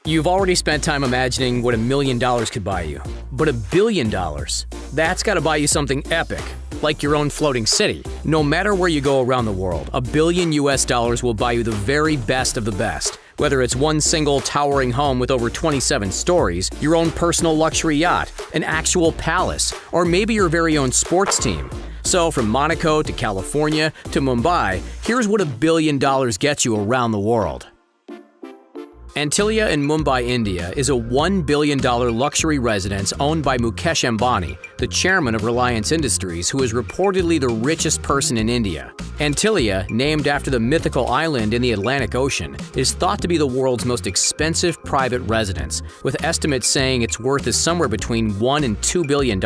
You've already spent time imagining what $1 million could buy you. But $1 billion, that's gotta buy you something epic, like your own floating city. No matter where you go around the world, $1 billion will buy you the very best of the best. Whether it's one single towering home with over 27 stories, your own personal luxury yacht, an actual palace, or maybe your very own sports team. So from Monaco to California to Mumbai, here's what $1 billion gets you around the world. Antilia in Mumbai, India is a $1 billion luxury residence owned by Mukesh Ambani, the chairman of Reliance Industries, who is reportedly the richest person in India. Antilia, named after the mythical island in the Atlantic Ocean, is thought to be the world's most expensive private residence, with estimates saying its worth is somewhere between $1 and $2 billion.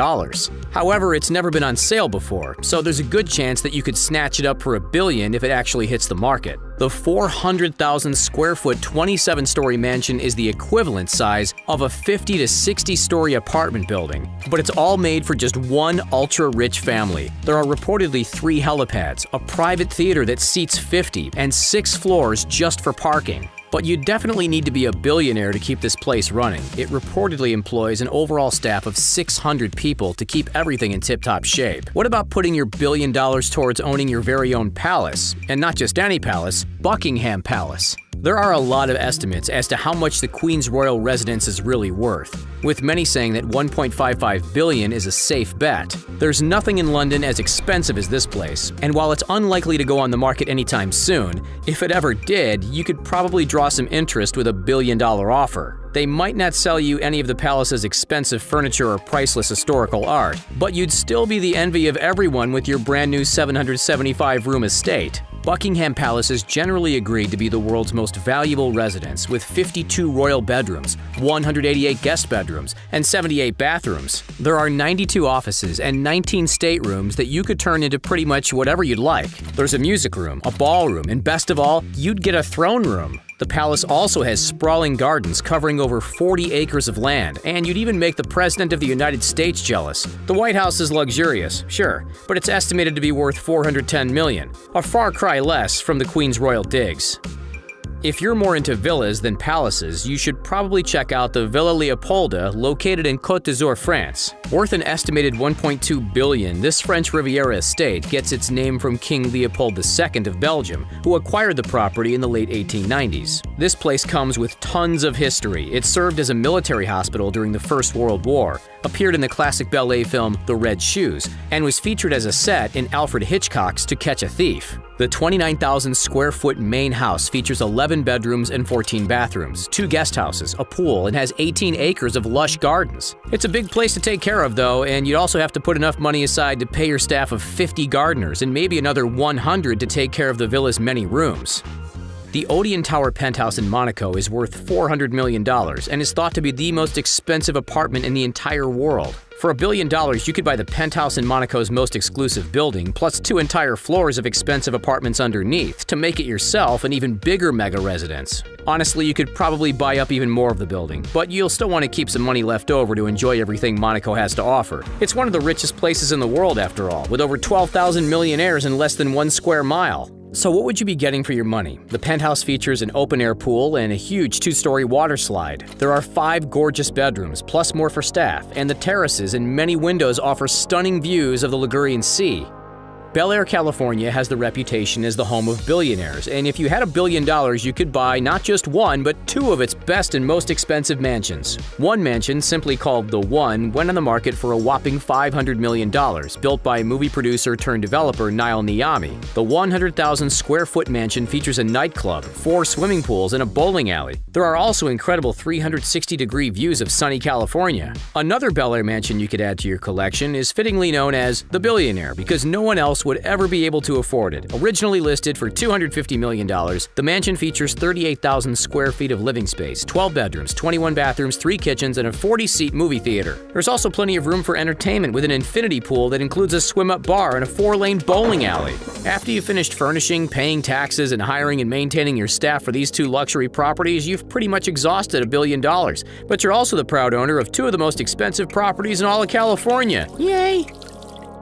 However, it's never been on sale before, so there's a good chance that you could snatch it up for $1 billion if it actually hits the market. The 400,000 square foot 27-story mansion is the equivalent size of a 50 to 60-story apartment building, but it's all made for just one ultra-rich family. There are reportedly 3 helipads, a private theater that seats 50, and 6 floors just for parking. But you definitely need to be a billionaire to keep this place running. It reportedly employs an overall staff of 600 people to keep everything in tip-top shape. What about putting your $1 billion towards owning your very own palace? And not just any palace, Buckingham Palace. There are a lot of estimates as to how much the Queen's royal residence is really worth, with many saying that $1.55 billion is a safe bet. There's nothing in London as expensive as this place, and while it's unlikely to go on the market anytime soon, if it ever did, you could probably draw some interest with $1 billion offer. They might not sell you any of the palace's expensive furniture or priceless historical art, but you'd still be the envy of everyone with your brand new 775-room estate. Buckingham Palace is generally agreed to be the world's most valuable residence, with 52 royal bedrooms, 188 guest bedrooms, and 78 bathrooms. There are 92 offices and 19 staterooms that you could turn into pretty much whatever you'd like. There's a music room, a ballroom, and best of all, you'd get a throne room. The palace also has sprawling gardens covering over 40 acres of land, and you'd even make the President of the United States jealous. The White House is luxurious, sure, but it's estimated to be worth $410 million, a far cry less from the Queen's royal digs. If you're more into villas than palaces, you should probably check out the Villa Leopolda located in Côte d'Azur, France. Worth an estimated $1.2 billion, this French Riviera estate gets its name from King Leopold II of Belgium, who acquired the property in the late 1890s. This place comes with tons of history. It served as a military hospital during the First World War, appeared in the classic ballet film The Red Shoes, and was featured as a set in Alfred Hitchcock's To Catch a Thief. The 29,000 square foot main house features 11 bedrooms and 14 bathrooms, 2 guest houses, a pool, and has 18 acres of lush gardens. It's a big place to take care of though, and you'd also have to put enough money aside to pay your staff of 50 gardeners and maybe another 100 to take care of the villa's many rooms. The Odeon Tower penthouse in Monaco is worth $400 million and is thought to be the most expensive apartment in the entire world. For $1 billion, you could buy the penthouse in Monaco's most exclusive building, plus 2 entire floors of expensive apartments underneath to make it yourself an even bigger mega residence. Honestly, you could probably buy up even more of the building, but you'll still want to keep some money left over to enjoy everything Monaco has to offer. It's one of the richest places in the world after all, with over 12,000 millionaires in less than 1 square mile. So what would you be getting for your money? The penthouse features an open-air pool and a huge 2-story water slide. There are 5 gorgeous bedrooms, plus more for staff, and the terraces and many windows offer stunning views of the Ligurian Sea. Bel Air, California has the reputation as the home of billionaires, and if you had $1 billion, you could buy not just one, but 2 of its best and most expensive mansions. One mansion, simply called The One, went on the market for a whopping $500 million, built by movie producer turned developer Niall Niami. The 100,000 square foot mansion features a nightclub, 4 swimming pools, and a bowling alley. There are also incredible 360-degree views of sunny California. Another Bel Air mansion you could add to your collection is fittingly known as The Billionaire, because no one else would ever be able to afford it. Originally listed for $250 million, the mansion features 38,000 square feet of living space, 12 bedrooms, 21 bathrooms, 3 kitchens, and a 40-seat movie theater. There's also plenty of room for entertainment with an infinity pool that includes a swim-up bar and a 4-lane bowling alley. After you've finished furnishing, paying taxes, and hiring and maintaining your staff for these 2 luxury properties, you've pretty much exhausted $1 billion. But you're also the proud owner of 2 of the most expensive properties in all of California. Yay!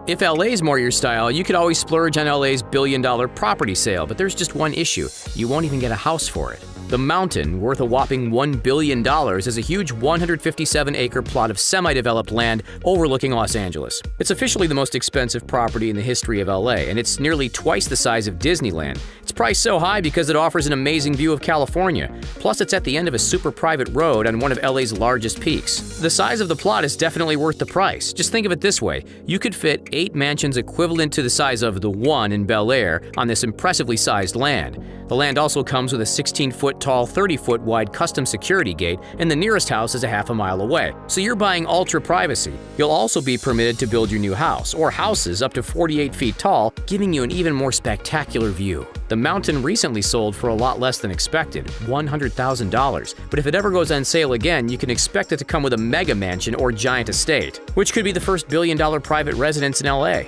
If LA's more your style, you could always splurge on LA's $1 billion property sale, but there's just one issue. You won't even get a house for it. The Mountain, worth a whopping $1 billion, is a huge 157-acre plot of semi-developed land overlooking Los Angeles. It's officially the most expensive property in the history of LA, and it's nearly twice the size of Disneyland. It's priced so high because it offers an amazing view of California. Plus, it's at the end of a super private road on one of LA's largest peaks. The size of the plot is definitely worth the price. Just think of it this way. You could fit 8 mansions equivalent to the size of the one in Bel Air on this impressively sized land. The land also comes with a 16-foot tall, 30-foot wide custom security gate, and the nearest house is a half a mile away. So you're buying ultra privacy. You'll also be permitted to build your new house, or houses up to 48 feet tall, giving you an even more spectacular view. The Mountain recently sold for a lot less than expected, $100,000. But if it ever goes on sale again, you can expect it to come with a mega mansion or giant estate, which could be the first billion-dollar private residence in LA.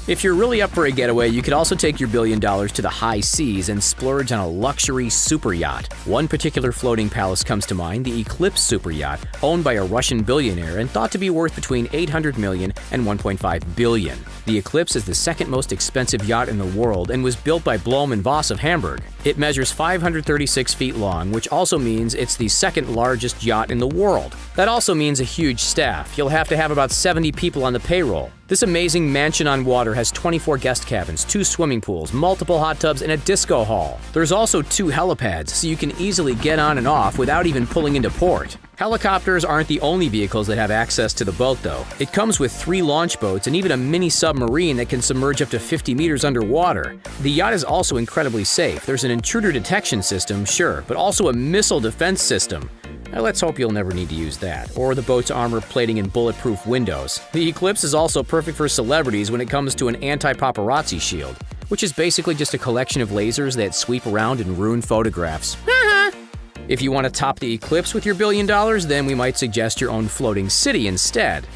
If you're really up for a getaway, you could also take your $1 billion to the high seas and splurge on a luxury super yacht. One particular floating palace comes to mind, the Eclipse super yacht, owned by a Russian billionaire and thought to be worth between $800 million and $1.5 billion. The Eclipse is the second most expensive yacht in the world and was built by Blohm & Voss of Hamburg. It measures 536 feet long, which also means it's the second largest yacht in the world. That also means a huge staff. You'll have to have about 70 people on the payroll. This amazing mansion on water has 24 guest cabins, 2 swimming pools, multiple hot tubs, and a disco hall. There's also 2 helipads, so you can easily get on and off without even pulling into port. Helicopters aren't the only vehicles that have access to the boat, though. It comes with 3 launch boats and even a mini submarine that can submerge up to 50 meters underwater. The yacht is also incredibly safe. There's an intruder detection system, sure, but also a missile defense system. Now, let's hope you'll never need to use that, or the boat's armor plating and bulletproof windows. The Eclipse is also perfect for celebrities when it comes to an anti-paparazzi shield, which is basically just a collection of lasers that sweep around and ruin photographs. If you want to top the Eclipse with your $1 billion, then we might suggest your own floating city instead.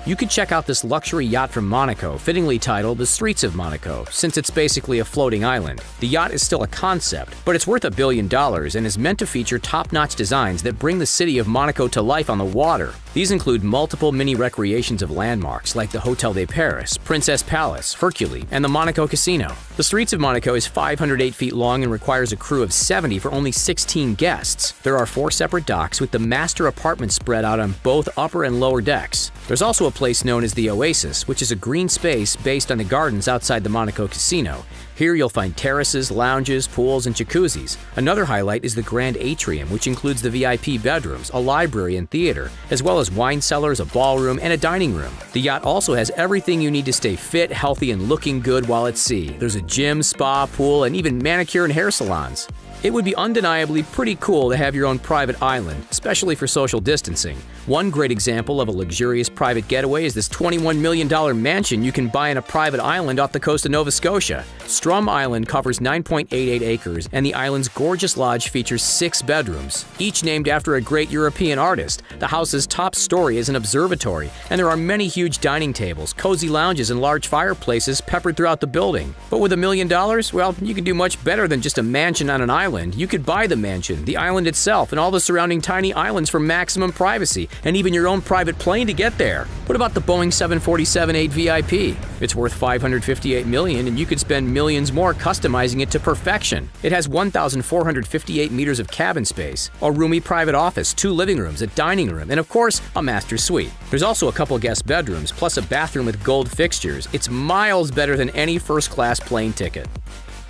You could check out this luxury yacht from Monaco, fittingly titled The Streets of Monaco, since it's basically a floating island. The yacht is still a concept, but it's worth $1 billion and is meant to feature top-notch designs that bring the city of Monaco to life on the water. These include multiple mini recreations of landmarks like the Hotel de Paris, Princess Palace, Hercule, and the Monaco Casino. The Streets of Monaco is 508 feet long and requires a crew of 70 for only 16 guests. There are 4 separate docks with the master apartments spread out on both upper and lower decks. There's also a place known as the Oasis, which is a green space based on the gardens outside the Monaco Casino. Here you'll find terraces, lounges, pools, and jacuzzis. Another highlight is the Grand Atrium, which includes the VIP bedrooms, a library and theater, as well as wine cellars, a ballroom, and a dining room. The yacht also has everything you need to stay fit, healthy, and looking good while at sea. There's a gym, spa, pool, and even manicure and hair salons. It would be undeniably pretty cool to have your own private island, especially for social distancing. One great example of a luxurious private getaway is this $21 million mansion you can buy on a private island off the coast of Nova Scotia. Strum Island covers 9.88 acres, and the island's gorgeous lodge features 6 bedrooms, each named after a great European artist. The house's top story is an observatory, and there are many huge dining tables, cozy lounges, and large fireplaces peppered throughout the building. But with $1 million, well, you can do much better than just a mansion on an island. You could buy the mansion, the island itself, and all the surrounding tiny islands for maximum privacy, and even your own private plane to get there. What about the Boeing 747-8 VIP? It's worth $558 million, and you could spend millions more customizing it to perfection. It has 1,458 meters of cabin space, a roomy private office, 2 living rooms, a dining room, and of course, a master suite. There's also a couple guest bedrooms, plus a bathroom with gold fixtures. It's miles better than any first-class plane ticket.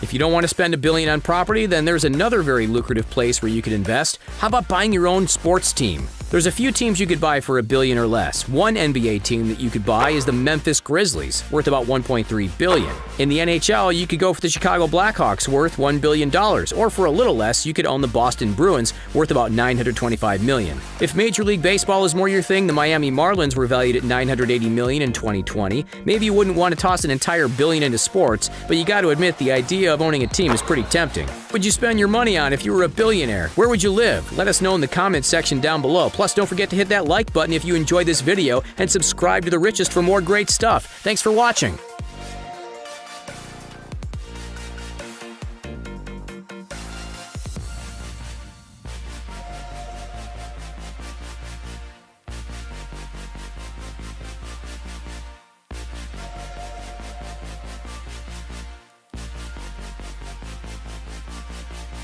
If you don't want to spend $1 billion on property, then there's another very lucrative place where you could invest. How about buying your own sports team? There's a few teams you could buy for $1 billion or less. One NBA team that you could buy is the Memphis Grizzlies, worth about $1.3 billion. In the NHL, you could go for the Chicago Blackhawks, worth $1 billion, or for a little less, you could own the Boston Bruins, worth about $925 million. If Major League Baseball is more your thing, the Miami Marlins were valued at $980 million in 2020. Maybe you wouldn't want to toss an entire $1 billion into sports, but you got to admit the idea of owning a team is pretty tempting. What would you spend your money on if you were a billionaire? Where would you live? Let us know in the comments section down below. Plus, don't forget to hit that like button if you enjoyed this video and subscribe to The Richest for more great stuff. Thanks for watching.